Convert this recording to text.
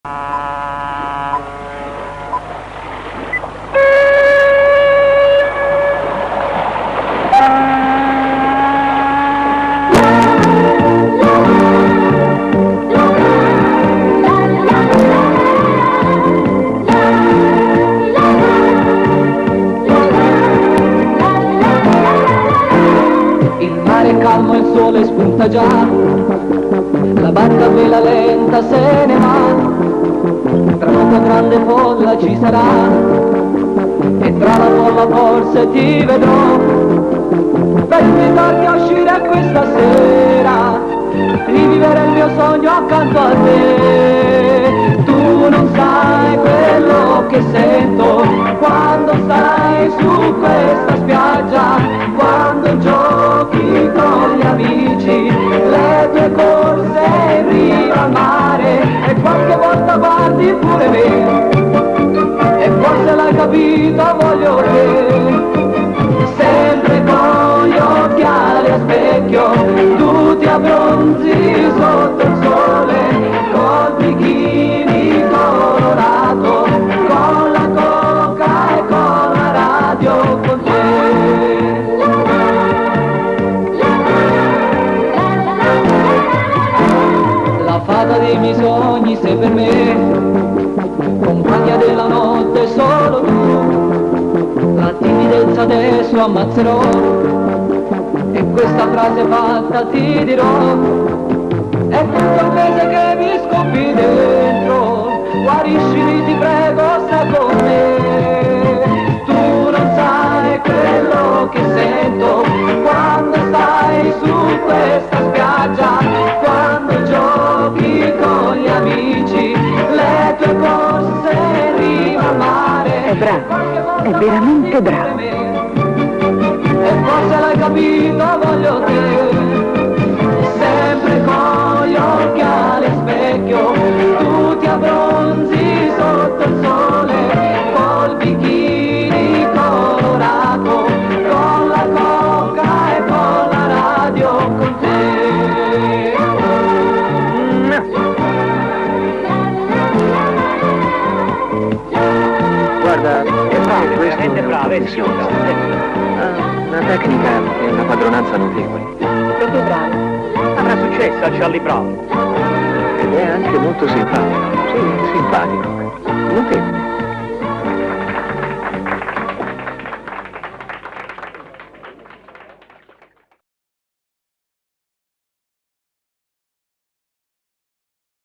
Il mare è calmo, il sole spunta già, la barca a vela lenta se ne va, tra poco grande folla ci sarà, e tra la folla forse ti vedrò, per invitarti a uscire questa sera, rivivere il mio sogno accanto a te. Tu non sai quello che sento quando stai su questa spiaggia, quando giochi con gli amici, le tue corse in riva al mare, e qualche volta guardi pure me, e forse l'hai capito, voglio te, sempre con gli occhiali a specchio, tu ti abbronzi sotto il sole, col bikini colorato, con la coca e con la radio con te. La fata dei miei sogni sei per me, compagna della notte solo tu, la timidezza adesso ammazzerò, e questa frase fatta ti dirò, è tutto il mese che mi scoppi dentro, guariscimi ti prego, sta con me. Tu non sai quello che sento quando stai su questa spiaggia, quando giochi con gli amici, le tue corse in riva al mare. È bravo, è veramente bravo. E forse l'hai capito, voglio te, sempre con gli occhiali a specchio, tu ti abbronzi sotto il sole, col bikini colorato, con la coca e con la radio con te. Guarda, è bravo, veramente bravo, una tecnica e una padronanza notevoli. Proprio bravo. Avrà successo a Charlie Brown. Ed è anche molto simpatico. Sì, simpatico. Notevole.